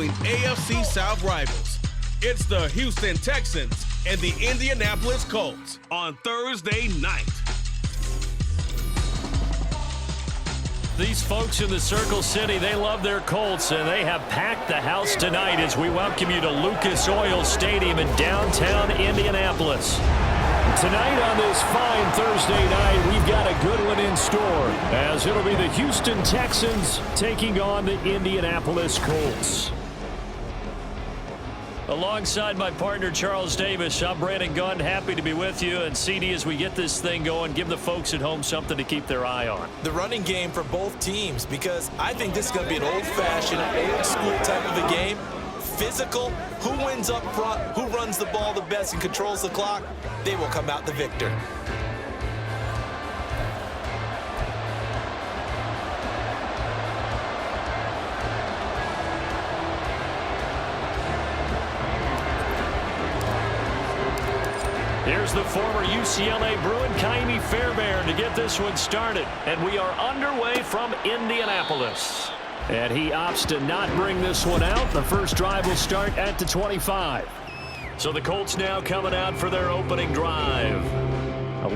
between AFC South rivals. It's the Houston Texans and the Indianapolis Colts on Thursday night. These folks in the Circle City, they love their Colts, and they have packed the house tonight as we welcome you to Lucas Oil Stadium in downtown Indianapolis. Tonight on this fine Thursday night, we've got a good one in store, as it'll be the Houston Texans taking on the Indianapolis Colts. Alongside my partner, Charles Davis, I'm Brandon Gunn. Happy to be with you. And CD, as we get this thing going, give the folks at home something to keep their eye on. The running game for both teams, because I think this is going to be an old-fashioned, old-school type of a game. Physical, who wins up front, who runs the ball the best and controls the clock, they will come out the victor. Here's the former UCLA Bruin, Kaimi Fairbairn, to get this one started. And we are underway from Indianapolis. And he opts to not bring this one out. The first drive will start at the 25. So the Colts now coming out for their opening drive.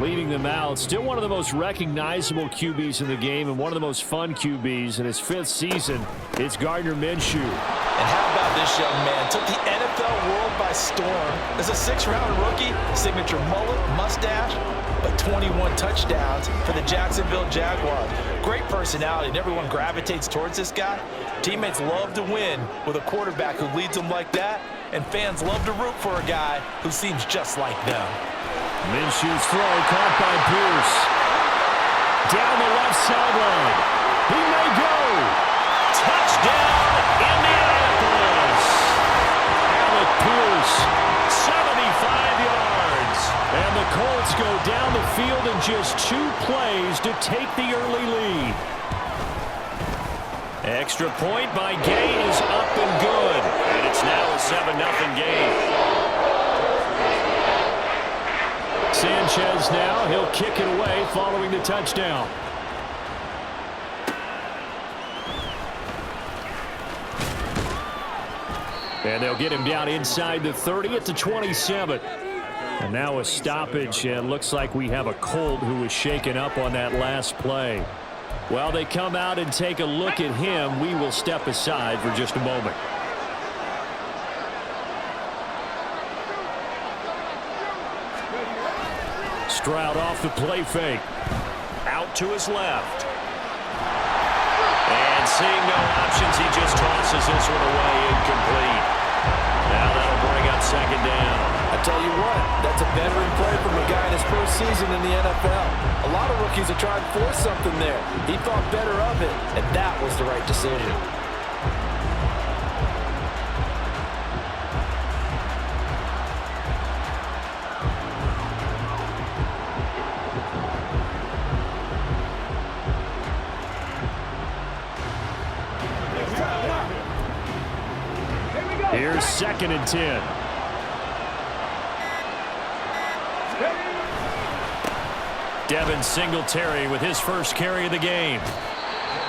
Leading them out, still one of the most recognizable QBs in the game and one of the most fun QBs in his 5th season. It's Gardner Minshew. And how about this young man? Took the NFL world by storm. As a 6th-round rookie, signature mullet, mustache, but 21 touchdowns for the Jacksonville Jaguars. Great personality, and everyone gravitates towards this guy. Teammates love to win with a quarterback who leads them like that, and fans love to root for a guy who seems just like them. Minshew's throw caught by Pierce. Down the left sideline. He may go. Touchdown, Indianapolis. Alec Pierce, 75 yards. And the Colts go down the field in just 2 plays to take the early lead. Extra point by Gay is up and good. And it's now a 7-0 game. Sanchez now, he'll kick it away following the touchdown. And they'll get him down inside the 30 at the 27. And now a stoppage, and looks like we have a Colt who was shaken up on that last play. While they come out and take a look at him, we will step aside for just a moment. Stroud off the play fake. Out to his left. And seeing no options, he just tosses this one away, incomplete. Now that'll bring up 2nd down. I tell you what, that's a veteran play from a guy in his 1st season in the NFL. A lot of rookies are trying to force something there. He thought better of it, and that was the right decision. Here's 2nd and 10. Devin Singletary with his first carry of the game.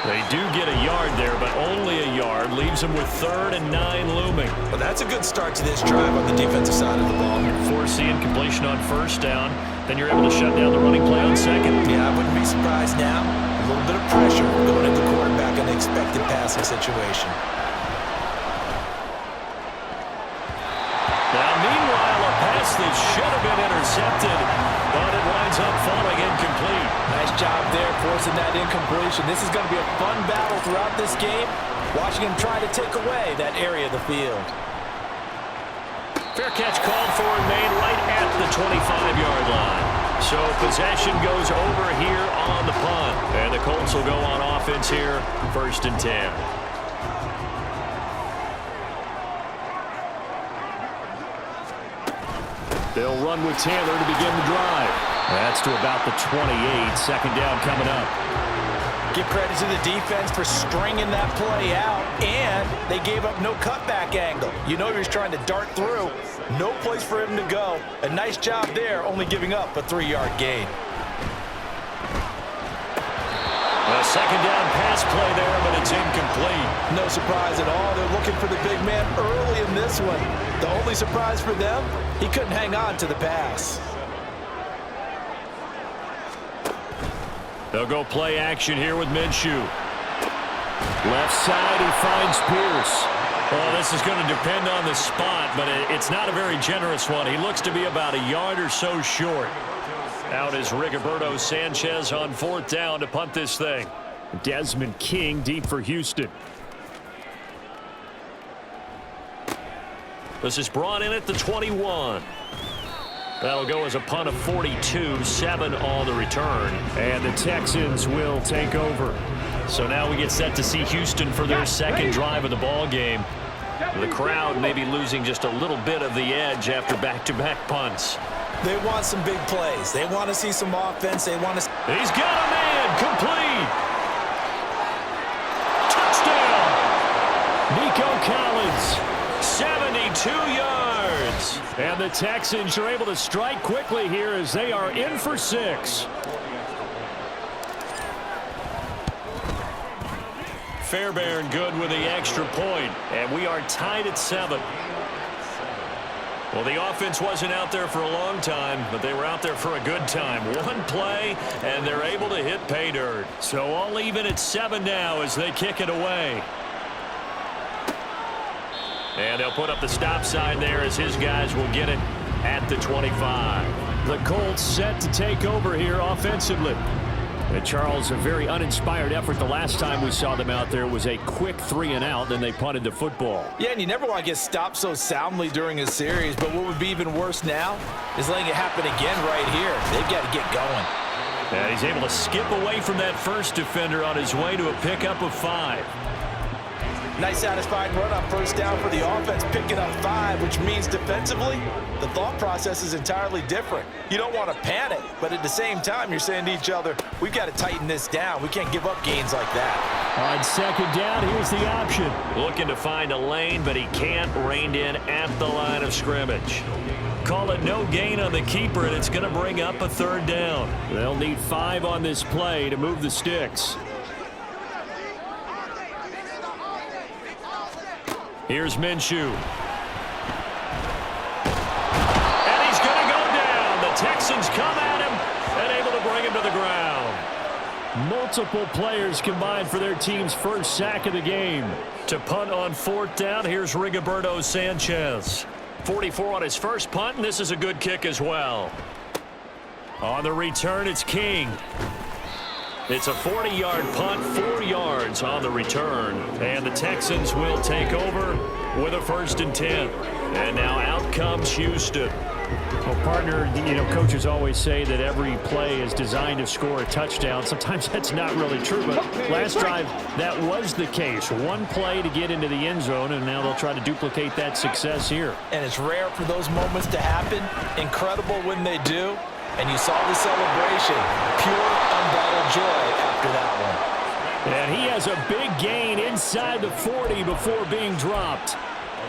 They do get a yard there, but only a yard. Leaves them with 3rd and 9 looming. Well, that's a good start to this drive on the defensive side of the ball. Force the incompletion on 1st down. Then you're able to shut down the running play on 2nd. Yeah, I wouldn't be surprised now. A little bit of pressure going at the quarterback in an expected passing situation. Now, meanwhile, a pass that should have been intercepted, but it winds up falling incomplete. Nice job there forcing that incompletion. This is going to be a fun battle throughout this game. Watching him try to take away that area of the field. Fair catch called for and made right at the 25-yard line. So possession goes over here on the punt. And the Colts will go on offense here, 1st and 10. They'll run with Taylor to begin the drive. That's to about the 28. 2nd down coming up. Give credit to the defense for stringing that play out, and they gave up no cutback angle. You know he was trying to dart through. No place for him to go. A nice job there, only giving up a 3-yard gain. A Second down pass play there, but it's incomplete. No surprise at all. They're looking for the big man early in this one. The only surprise for them, he couldn't hang on to the pass. They'll go play action here with Minshew. Left side, he finds Pierce. Well, this is going to depend on the spot, but it's not a very generous one. He looks to be about a yard or so short. Out is Rigoberto Sanchez on fourth down to punt this thing. Desmond King deep for Houston. This is brought in at the 21. That'll go as a punt of 42, 7 on the return. And the Texans will take over. So now we get set to see Houston for their second drive of the ball game. The crowd may be losing just a little bit of the edge after back-to-back punts. They want some big plays. They want to see some offense. They want to. He's got a man. Complete. Touchdown. Nico Collins. 72 yards. And the Texans are able to strike quickly here as they are in for 6. Fairbairn good with the extra point, and we are tied at 7. Well, the offense wasn't out there for a long time, but they were out there for a good time. One play, and they're able to hit pay dirt. So all even at 7 now as they kick it away. And they'll put up the stop sign there as his guys will get it at the 25. The Colts set to take over here offensively. And Charles, a very uninspired effort the last time we saw them out there was a quick 3 and out, then they punted the football. Yeah, and you never want to get stopped so soundly during a series, but what would be even worse now is letting it happen again right here. They've got to get going. And he's able to skip away from that first defender on his way to a pickup of 5. Nice satisfying run on first down for the offense, picking up 5, which means defensively, the thought process is entirely different. You don't want to panic, but at the same time, you're saying to each other, we've got to tighten this down. We can't give up gains like that. On second down, here's the option. Looking to find a lane, but he can't. Reined in at the line of scrimmage. Call it no gain on the keeper, and it's going to bring up a third down. They'll need 5 on this play to move the sticks. Here's Minshew. And he's going to go down. The Texans come at him and able to bring him to the ground. Multiple players combined for their team's first sack of the game. To punt on fourth down, here's Rigoberto Sanchez. 44 on his first punt, and this is a good kick as well. On the return, it's King. It's a 40-yard punt, 4 yards on the return. And the Texans will take over with a 1st and 10. And now out comes Houston. Well, partner, coaches always say that every play is designed to score a touchdown. Sometimes that's not really true, but last drive, that was the case. One play to get into the end zone, and now they'll try to duplicate that success here. And it's rare for those moments to happen. Incredible when they do. And you saw the celebration. Pure, unbridled joy after that one. And he has a big gain inside the 40 before being dropped.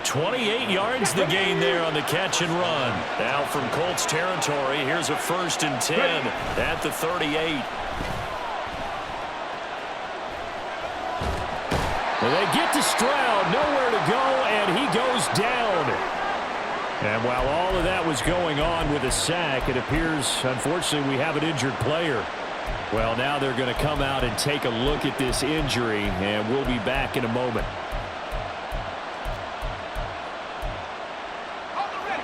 28 yards the gain there on the catch and run. Now from Colts territory, here's a 1st and 10 at the 38. Well, they get to Stroud, nowhere to go, and he goes down. And while all of that was going on with a sack, it appears, unfortunately, we have an injured player. Well, now they're going to come out and take a look at this injury, and we'll be back in a moment.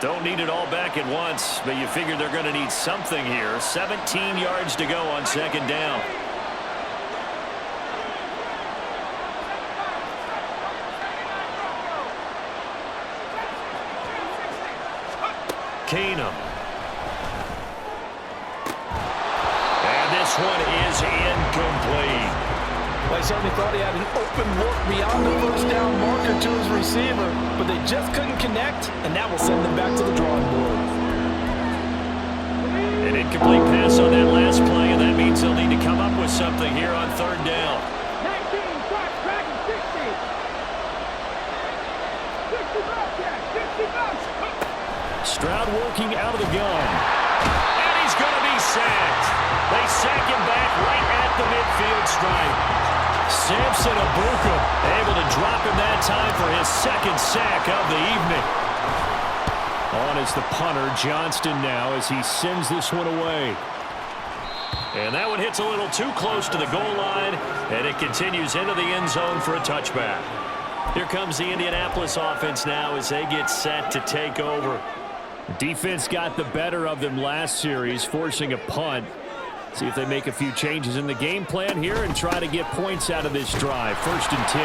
Don't need it all back at once, but you figure they're going to need something here. 17 yards to go on second down. Keenum. And this one is incomplete. Well, he certainly thought he had an open look beyond the first down marker to his receiver, but they just couldn't connect, and that will send them back to the drawing board. An incomplete pass on that last play, and that means they'll need to come up with something here on third down. 19, start, dragon, 60. 60 bucks, yeah, 60 bucks. Stroud working out of the gun. And he's going to be sacked. They sack him back right at at the midfield stripe. Samson Abuka able to drop him that time for his second sack of the evening. On is the punter, Johnston now, as he sends this one away. And that one hits a little too close to the goal line, and it continues into the end zone for a touchback. Here comes the Indianapolis offense now as they get set to take over. Defense got the better of them last series, forcing a punt. See if they make a few changes in the game plan here and try to get points out of this drive. 1st and 10.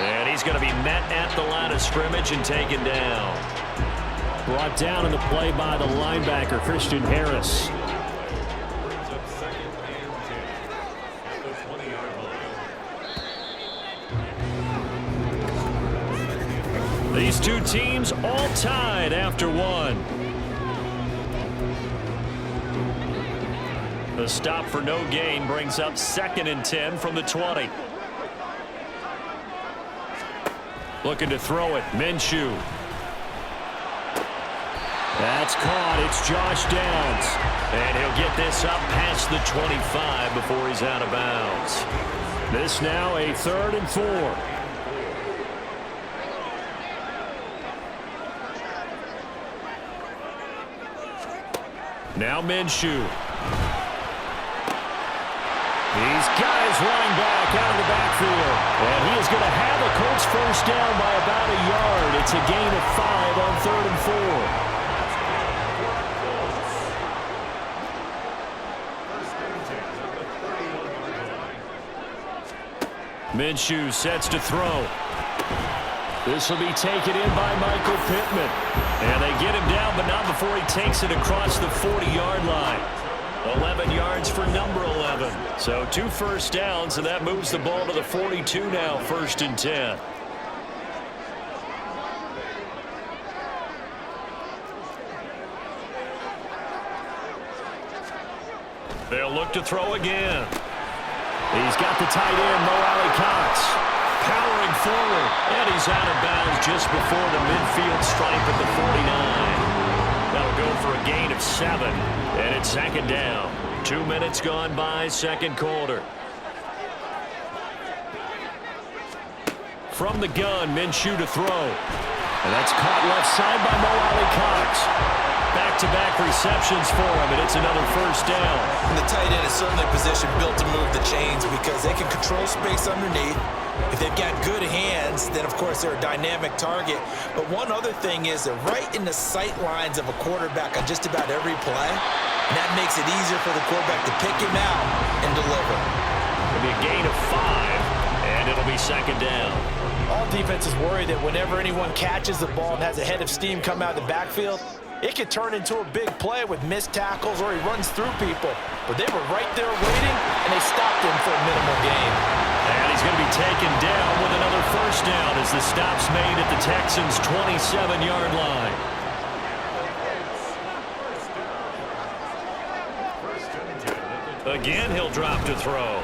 And he's going to be met at the line of scrimmage and taken down. Brought down in the play by the linebacker, Christian Harris. These two teams all tied after one. The stop for no gain brings up 2nd and 10 from the 20. Looking to throw it, Minshew. That's caught. It's Josh Downs. And he'll get this up past the 25 before he's out of bounds. This now a 3rd and 4. Now Minshew. He's got his running back out of the backfield. And he is going to have a Colts first down by about a yard. It's a gain of 5 on 3rd and 4. Minshew sets to throw. This will be taken in by Michael Pittman. And they get him down, but not before he takes it across the 40-yard line. 11 yards for number 11. So 2 first downs, and that moves the ball to the 42 now, 1st and 10. They'll look to throw again. He's got the tight end, Mo Alley-Cox. Powering forward, and he's out of bounds just before the midfield stripe at the 49. That'll go for a gain of 7, and it's 2nd down. 2 minutes gone by, 2nd quarter. From the gun, Minshew to throw. And that's caught left side by Mo Alley-Cox. Back-to-back receptions for him, and it's another first down. And the tight end is certainly a position built to move the chains because they can control space underneath. If they've got good hands, then of course they're a dynamic target. But one other thing is they're right in the sight lines of a quarterback on just about every play. And that makes it easier for the quarterback to pick him out and deliver. It'll be a gain of 5, and it'll be 2nd down. All defenses worry that whenever anyone catches the ball and has a head of steam come out of the backfield, it could turn into a big play with missed tackles or he runs through people. But they were right there waiting, and they stopped him for a minimal gain. And he's going to be taken down with another first down as the stop's made at the Texans' 27-yard line. Again, he'll drop to throw.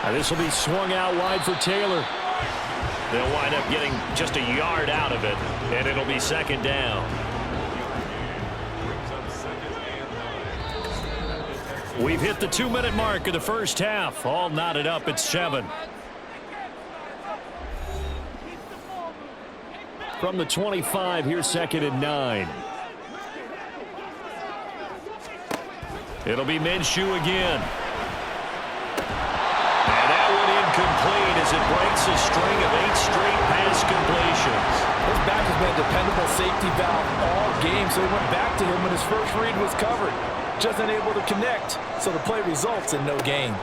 Now this will be swung out wide for Taylor. They'll wind up getting just a yard out of it, and it'll be 2nd down. We've hit the 2-minute mark of the first half. All knotted up at 7. From the 25, here's 2nd and 9. It'll be Minshew again. And that one incomplete as it breaks a string of 8 straight pass completions. His back has been a dependable safety valve all game, so he went back to him when his first read was covered. Just unable to connect, so the play results in no gain.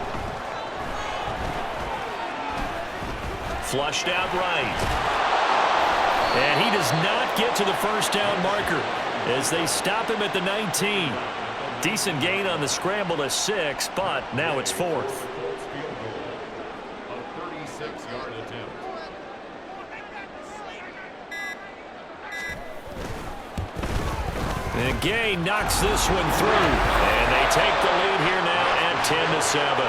Flushed out right. And he does not get to the first down marker as they stop him at the 19. Decent gain on the scramble to 6, but now it's 4th. And Gay knocks this one through. And they take the lead here now at 10-7.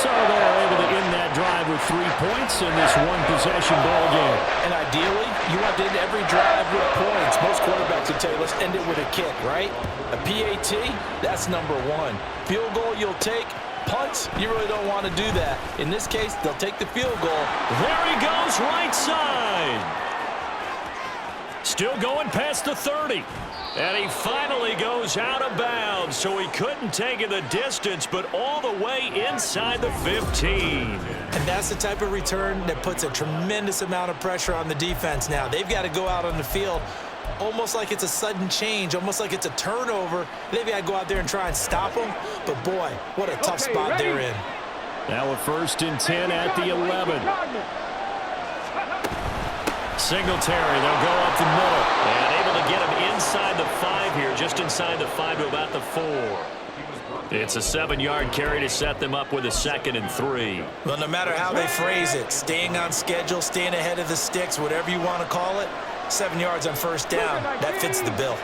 So they're able to end that drive with 3 points in this one-possession ball game. And ideally, you want to end every drive with points. Most quarterbacks will tell you, let's end it with a kick, right? A PAT, that's number one. Field goal you'll take. Punts, you really don't want to do that. In this case, they'll take the field goal. There he goes, right side. Still going past the 30. And he finally goes out of bounds, so he couldn't take it the distance, but all the way inside the 15. And that's the type of return that puts a tremendous amount of pressure on the defense now. They've got to go out on the field almost like it's a sudden change, almost like it's a turnover. They've got to go out there and try and stop them. But, boy, what a tough spot they're in. Now a 1st and 10 at the 11. Singletary, they'll go up the middle. And able to get him inside the 5 here, just inside the 5 to about the 4. It's a 7-yard carry to set them up with a 2nd and 3. Well, no matter how they phrase it, staying on schedule, staying ahead of the sticks, whatever you want to call it, 7 yards on 1st down, that fits the bill.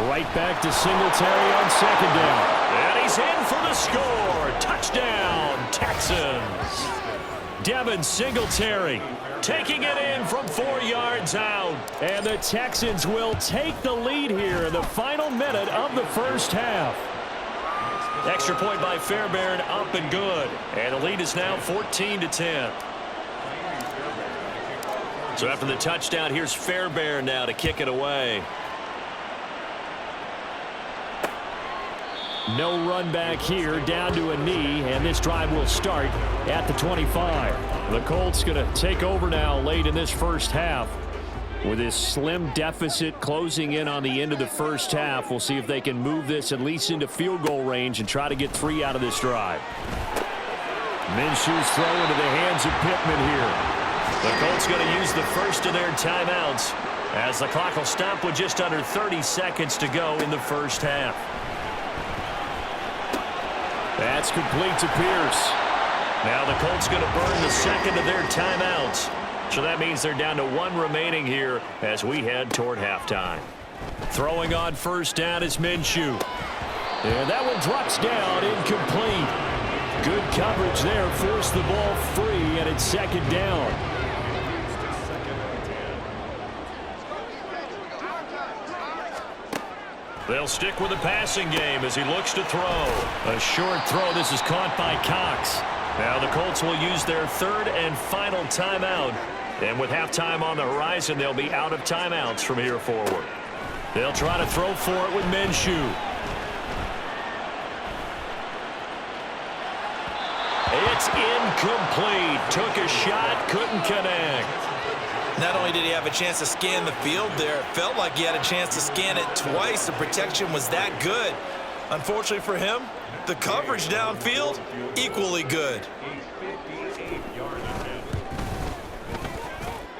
Right back to Singletary on 2nd down. And he's in for the score. Touchdown, Texans. Devin Singletary taking it in from 4 yards out. And the Texans will take the lead here in the final minute of the first half. Extra point by Fairbairn, up and good. And the lead is now 14-10. So after the touchdown, here's Fairbairn now to kick it away. No run back here, down to a knee, and this drive will start at the 25. The Colts going to take over now late in this first half. With this slim deficit closing in on the end of the first half, we'll see if they can move this at least into field goal range and try to get 3 out of this drive. Minshew's throw into the hands of Pittman here. The Colts going to use the first of their timeouts as the clock will stop with just under 30 seconds to go in the first half. That's complete to Pierce. Now the Colts going to burn the 2nd of their timeouts. So that means they're down to 1 remaining here as we head toward halftime. Throwing on 1st down is Minshew. And that one drops down, incomplete. Good coverage there, forced the ball free, and it's 2nd down. They'll stick with the passing game as he looks to throw. A short throw. This is caught by Cox. Now the Colts will use their 3rd and final timeout. And with halftime on the horizon, they'll be out of timeouts from here forward. They'll try to throw for it with Minshew. It's incomplete. Took a shot, couldn't connect. Not only did he have a chance to scan the field there, it felt like he had a chance to scan it twice. The protection was that good. Unfortunately for him, the coverage downfield, equally good.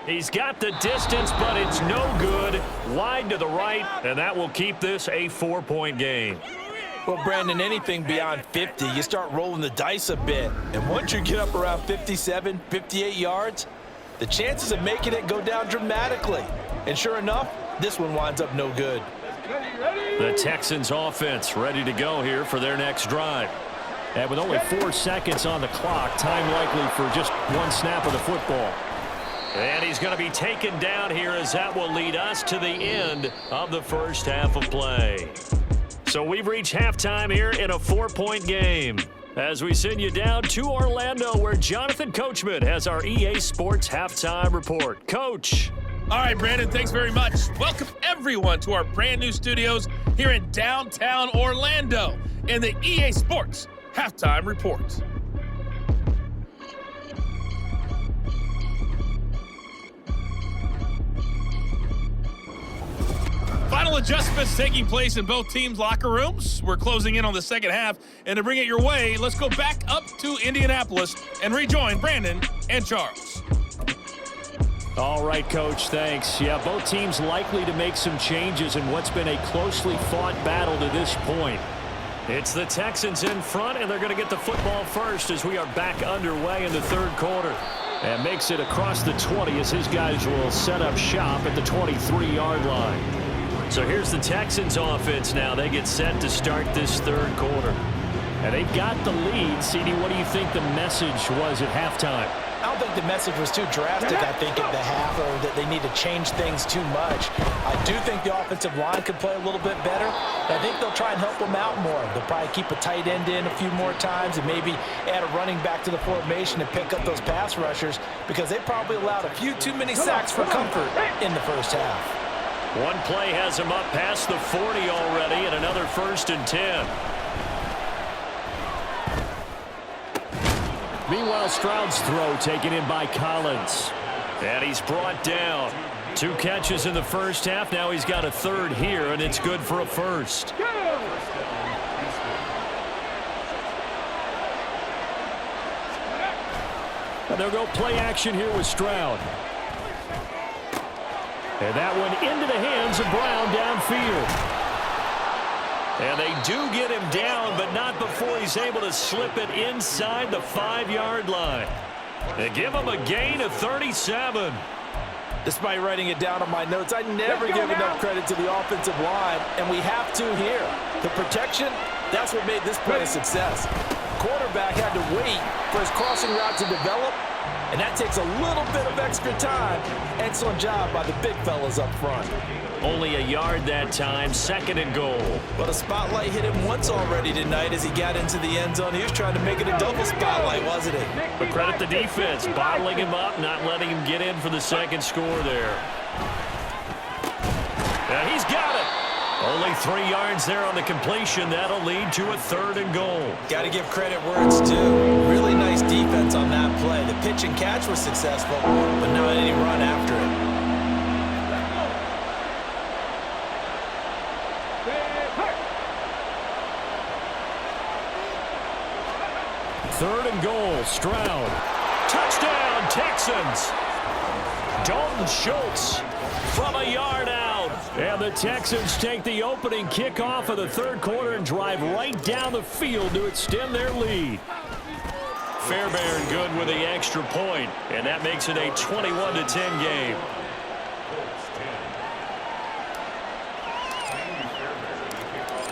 He's got the distance, but it's no good. Wide to the right, and that will keep this a 4-point game. Well, Brandon, anything beyond 50, you start rolling the dice a bit. And once you get up around 57, 58 yards, the chances of making it go down dramatically. And sure enough, this one winds up no good. The Texans offense ready to go here for their next drive. And with only 4 seconds on the clock, time likely for just 1 snap of the football. And he's going to be taken down here as that will lead us to the end of the first half of play. So we've reached halftime here in a 4-point game. As we send you down to Orlando, where Jonathan Coachman has our EA Sports Halftime Report. Coach. All right, Brandon, thanks very much. Welcome, everyone, to our brand new studios here in downtown Orlando in the EA Sports Halftime Report. Final adjustments taking place in both teams' locker rooms. We're closing in on the second half, and to bring it your way, let's go back up to Indianapolis and rejoin Brandon and Charles. All right, Coach, thanks. Yeah, both teams likely to make some changes in what's been a closely fought battle to this point. It's the Texans in front, and they're going to get the football first as we are back underway in the third quarter. And makes it across the 20 as his guys will set up shop at the 23-yard line. So here's the Texans offense now. They get set to start this third quarter. And they've got the lead. CD, what do you think the message was at halftime? I don't think the message was too drastic, I think, at the half, or that they need to change things too much. I do think the offensive line could play a little bit better. I think they'll try and help them out more. They'll probably keep a tight end in a few more times and maybe add a running back to the formation and pick up those pass rushers, because they probably allowed a few too many sacks for comfort in the first half. One play has him up past the 40 already, and another 1st and 10. Meanwhile, Stroud's throw taken in by Collins. And he's brought down. 2 catches in the first half. Now he's got a 3rd here, and it's good for a 1st. And they'll go play action here with Stroud. And that one into the hands of Brown downfield. And they do get him down, but not before he's able to slip it inside the 5-yard line. They give him a gain of 37. Despite writing it down on my notes, I never give enough credit to the offensive line, and we have to here. The protection, that's what made this play a success. Quarterback had to wait for his crossing route to develop, and that takes a little bit of extra time. Excellent job by the big fellas up front. Only a yard that time, 2nd and goal. But a spotlight hit him once already tonight as he got into the end zone. He was trying to make it a double spotlight, wasn't he? But credit the defense, bottling him up, not letting him get in for the 2nd score there. And he's got it. Only 3 yards there on the completion. That'll lead to a 3rd and goal. Got to give credit where it's due. Really nice defense on that play. The pitch and catch was successful, but not any run after it. Third and goal, Stroud. Touchdown, Texans. Dalton Schultz from a yard out. And the Texans take the opening kickoff of the 3rd quarter and drive right down the field to extend their lead. Fairbairn good with the extra point, and that makes it a 21-10 game.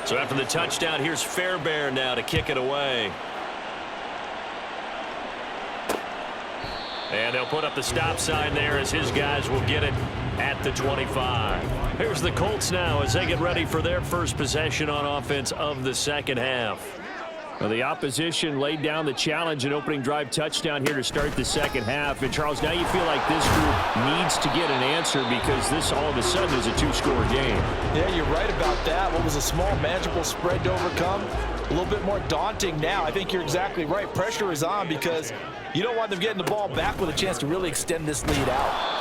So after the touchdown, here's Fairbairn now to kick it away. And they'll put up the stop sign there as his guys will get it at the 25. Here's the Colts now as they get ready for their first possession on offense of the 2nd half. Well, the opposition laid down the challenge and opening drive touchdown here to start the 2nd half. And, Charles, now you feel like this group needs to get an answer because this all of a sudden is a 2-score game. Yeah, you're right about that. What was a small, manageable spread to overcome, a little bit more daunting now. I think you're exactly right. Pressure is on because you don't want them getting the ball back with a chance to really extend this lead out.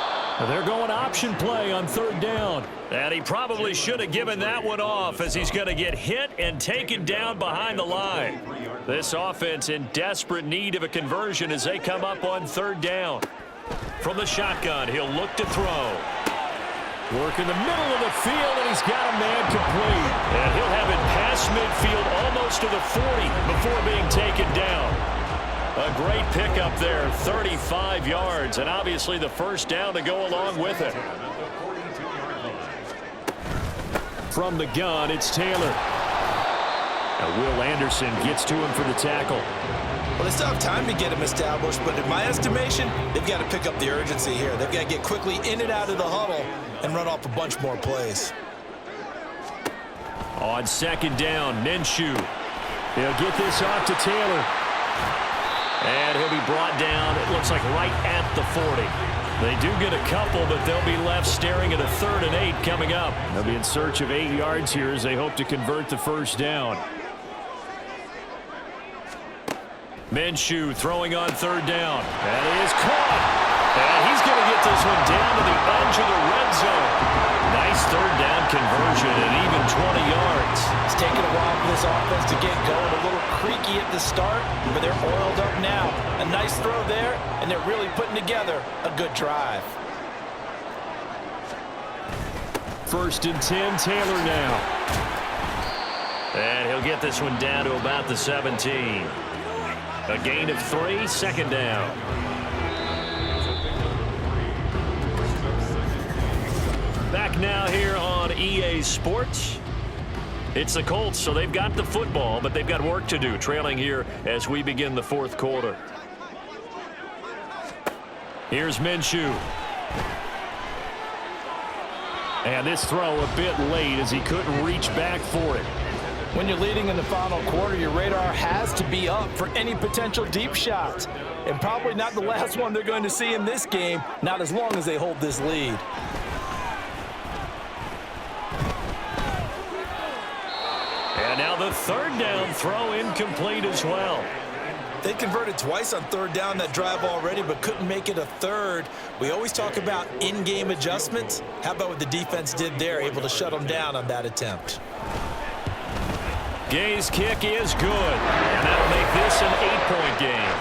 They're going option play on 3rd down. And he probably should have given that one off as he's going to get hit and taken down behind the line. This offense in desperate need of a conversion as they come up on 3rd down. From the shotgun, he'll look to throw. Work in the middle of the field, and he's got a man complete. And he'll have it past midfield almost to the 40 before being taken down. A great pickup there, 35 yards, and obviously the 1st down to go along with it. From the gun, it's Taylor. Now Will Anderson gets to him for the tackle. Well, they still have time to get him established, but in my estimation, they've got to pick up the urgency here. They've got to get quickly in and out of the huddle and run off a bunch more plays. On 2nd down, Minshew. He'll get this off to Taylor. And he'll be brought down, it looks like right at the 40. They do get a couple, but they'll be left staring at a 3rd and 8 coming up. They'll be in search of 8 yards here as they hope to convert the 1st down. Minshew throwing on 3rd down. That is caught. And he's going to get this one down to the edge of the red zone. Nice 3rd down conversion and even 20 yards. It's taken a while for this offense to get going. A little creaky at the start, but they're oiled up now. A nice throw there, and they're really putting together a good drive. 1st and 10, Taylor now. And he'll get this one down to about the 17. A gain of 3, 2nd down. Back now here on EA Sports. It's the Colts, so they've got the football, but they've got work to do, trailing here as we begin the fourth quarter. Here's Minshew. And this throw a bit late as he couldn't reach back for it. When you're leading in the final quarter, your radar has to be up for any potential deep shots. And probably not the last one they're going to see in this game, not as long as they hold this lead. And now the third down throw incomplete as well. They converted twice on third down that drive already, but couldn't make it a third. We always talk about in-game adjustments. How about what the defense did there, able to shut them down on that attempt? Gay's kick is good, and that'll make this an 8-point game.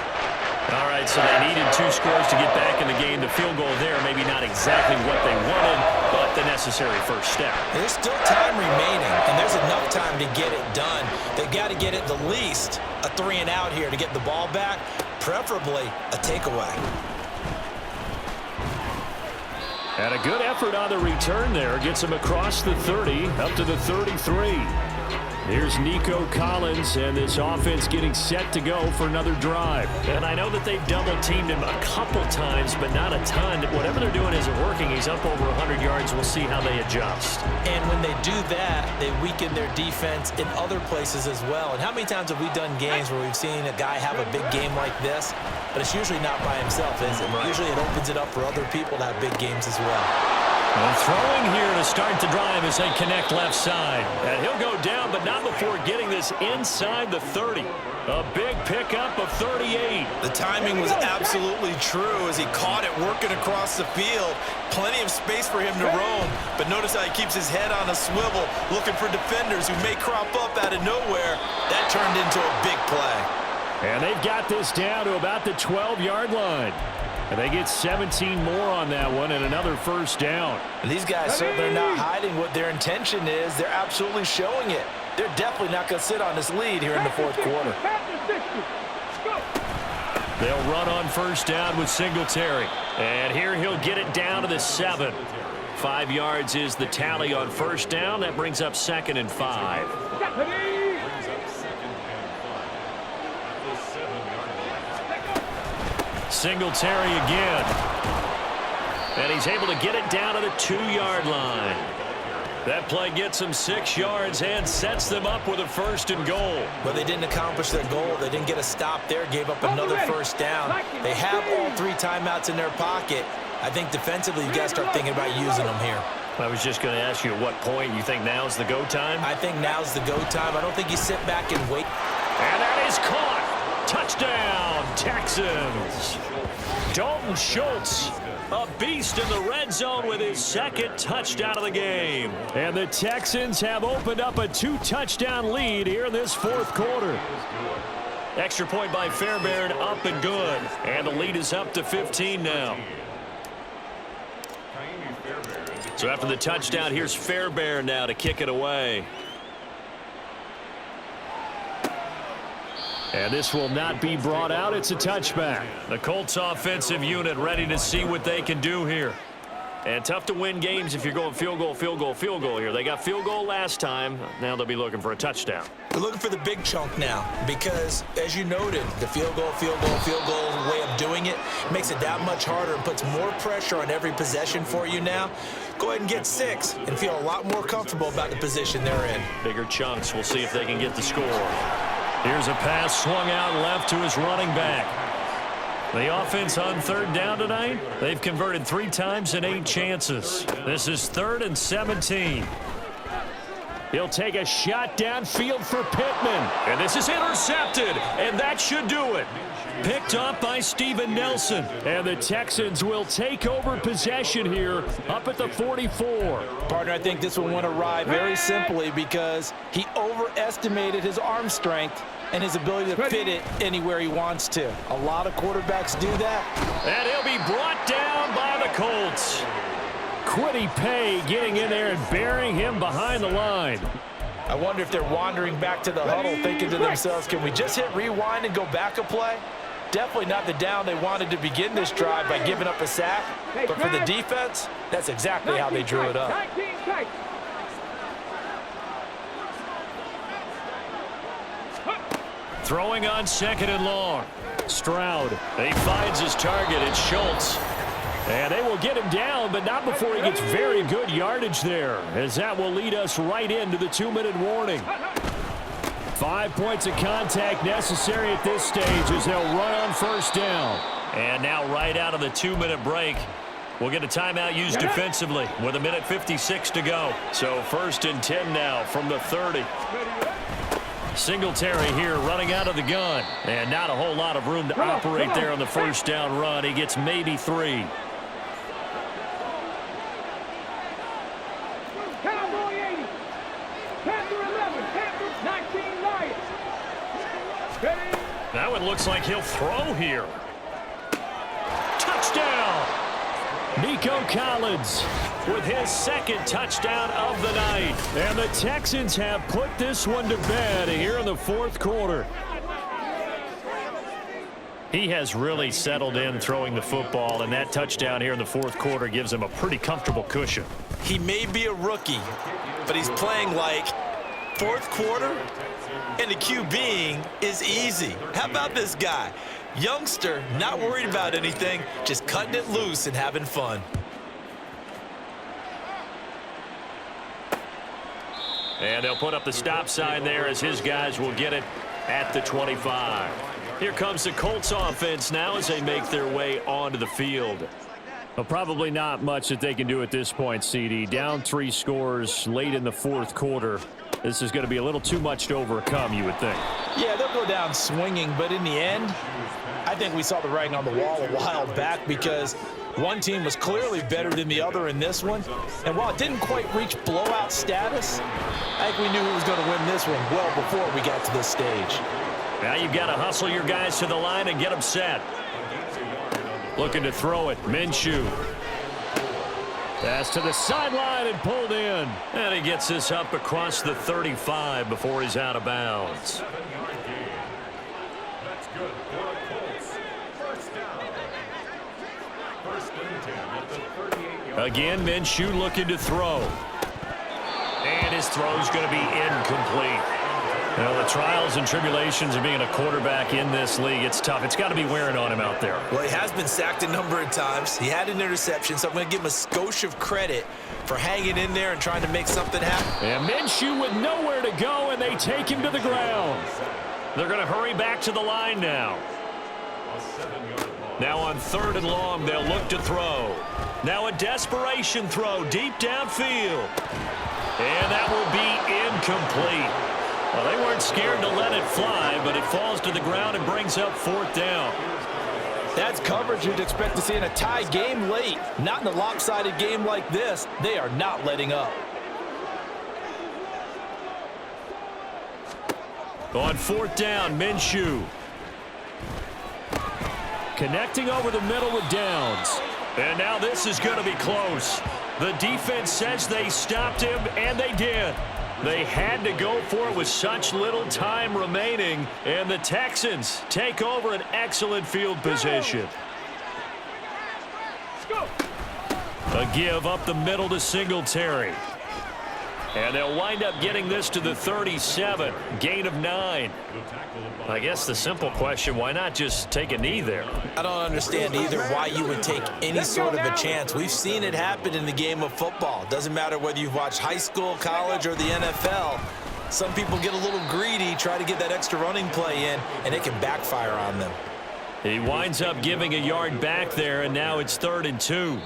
All right, so they needed 2 scores to get back in the game. The field goal there, maybe not exactly what they wanted, but the necessary first step. There's still time remaining, and there's enough time to get it done. They've got to get at the least a 3-and-out here to get the ball back, preferably a takeaway. And a good effort on the return there. Gets him across the 30, up to the 33. Here's Nico Collins, and this offense getting set to go for another drive. And I know that they've double-teamed him a couple times, but not a ton. Whatever they're doing isn't working. He's up over 100 yards. We'll see how they adjust. And when they do that, they weaken their defense in other places as well. And how many times have we done games where we've seen a guy have a big game like this, but it's usually not by himself, is it? Usually it opens it up for other people to have big games as well. And throwing here to start the drive as they connect left side. And he'll go down, but not before getting this inside the 30. A big pickup of 38. The timing was absolutely true as he caught it working across the field. Plenty of space for him to roam. But notice how he keeps his head on a swivel, looking for defenders who may crop up out of nowhere. That turned into a big play. And they've got this down to about the 12-yard line. And they get 17 more on that one and another first down. And these guys certainly are not hiding what their intention is. They're absolutely showing it. They're definitely not going to sit on this lead here in the fourth quarter. They'll run on first down with Singletary. And here he'll get it down to the 7. 5 yards is the tally on first down. That brings up 2nd and 5. Singletary again. And he's able to get it down to the 2-yard line. That play gets them 6 yards and sets them up with a 1st and goal. But they didn't accomplish their goal. They didn't get a stop there, gave up another first down. They have all 3 timeouts in their pocket. I think defensively you've got to start thinking about using them here. I was just going to ask you at what point you think now's the go time? I think now's the go time. I don't think you sit back and wait. And that is caught. Touchdown, Texans. Dalton Schultz, a beast in the red zone with his 2nd touchdown of the game. And the Texans have opened up a 2-touchdown lead here in this fourth quarter. Extra point by Fairbairn, up and good. And the lead is up to 15 now. So after the touchdown, here's Fairbairn now to kick it away. And this will not be brought out. It's a touchback. The Colts offensive unit ready to see what they can do here. And tough to win games if you're going field goal, field goal, field goal here. They got field goal last time. Now they'll be looking for a touchdown. They're looking for the big chunk now because, as you noted, the field goal way of doing it makes it that much harder and puts more pressure on every possession for you now. Go ahead and get 6 and feel a lot more comfortable about the position they're in. Bigger chunks. We'll see if they can get the score. Here's a pass swung out left to his running back. The offense on third down tonight, they've converted 3 times in 8 chances. This is 3rd and 17. He'll take a shot downfield for Pittman. And this is intercepted, and that should do it. Picked up by Steven Nelson. And the Texans will take over possession here up at the 44. Partner, I think this one went awry very simply because he overestimated his arm strength and his ability to fit it anywhere he wants to. A lot of quarterbacks do that. And he'll be brought down by the Colts. Kwity Paye getting in there and burying him behind the line. I wonder if they're wandering back to the huddle thinking to themselves, can we just hit rewind and go back a play? Definitely not the down they wanted to begin this drive by giving up a sack. But for the defense, that's exactly how they drew it up. Throwing on 2nd and long. Stroud. He finds his target. It's Schultz. And they will get him down, but not before he gets very good yardage there, as that will lead us right into the 2-minute warning. 5 points of contact necessary at this stage as they'll run on 1st down. And now right out of the 2-minute break, we'll get a timeout used defensively with 1:56 to go. So 1st and 10 now from the 30. Singletary here running out of the gun. And not a whole lot of room to operate there on the 1st down run. He gets maybe 3. Cowboy 80. Panther 11. Panther 19 Lions. Ready? That one looks like he'll throw here. Touchdown! Nico Collins with his 2nd touchdown of the night. And the Texans have put this one to bed here in the 4th quarter. He has really settled in throwing the football, and that touchdown here in the 4th quarter gives him a pretty comfortable cushion. He may be a rookie, but he's playing like 4th quarter, and the QBing is easy. How about this guy? Youngster, not worried about anything, just cutting it loose and having fun. And they'll put up the stop sign there as his guys will get it at the 25. Here comes the Colts offense now as they make their way onto the field. Well, probably not much that they can do at this point, CD. Down 3 scores late in the 4th quarter. This is going to be a little too much to overcome, you would think. Yeah, they'll go down swinging, but in the end, I think we saw the writing on the wall a while back because one team was clearly better than the other in this one. And while it didn't quite reach blowout status, I think we knew who was going to win this one well before we got to this stage. Now you've got to hustle your guys to the line and get them set. Looking to throw it. Minshew. Pass to the sideline and pulled in. And he gets this up across the 35 before he's out of bounds. Again, Minshew looking to throw. And his throw's going to be incomplete. Well, the trials and tribulations of being a quarterback in this league, it's tough. It's got to be wearing on him out there. Well, he has been sacked a number of times. He had an interception, so I'm going to give him a skosh of credit for hanging in there and trying to make something happen. And Minshew with nowhere to go, and they take him to the ground. They're going to hurry back to the line now. Now on 3rd and long, they'll look to throw. Now a desperation throw deep downfield. And that will be incomplete. Well, they weren't scared to let it fly, but it falls to the ground and brings up 4th down. That's coverage you'd expect to see in a tie game late. Not in a lopsided game like this. They are not letting up. On 4th down, Minshew. Connecting over the middle with Downs. And now this is going to be close. The defense says they stopped him, and they did. They had to go for it with such little time remaining, and the Texans take over an excellent field position. A give up the middle to Singletary. And they'll wind up getting this to the 37. Gain of 9. I guess the simple question, why not just take a knee there? I don't understand either why you would take any sort of a chance. We've seen it happen in the game of football. Doesn't matter whether you've watched high school, college, or the NFL. Some people get a little greedy, try to get that extra running play in, and it can backfire on them. He winds up giving a yard back there, and now it's 3rd and 2.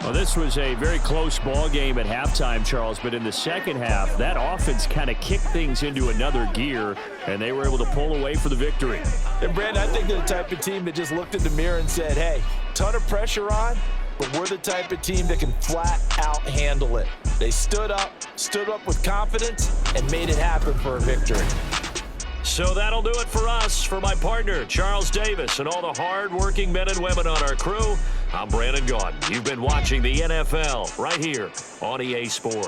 Well, this was a very close ball game at halftime, Charles, but in the second half, that offense kind of kicked things into another gear, and they were able to pull away for the victory. And, Brandon, I think they're the type of team that just looked in the mirror and said, hey, ton of pressure on, but we're the type of team that can flat out handle it. They stood up with confidence, and made it happen for a victory. So that'll do it for us. For my partner, Charles Davis, and all the hard-working men and women on our crew, I'm Brandon Gaudin. You've been watching the NFL right here on EA Sports.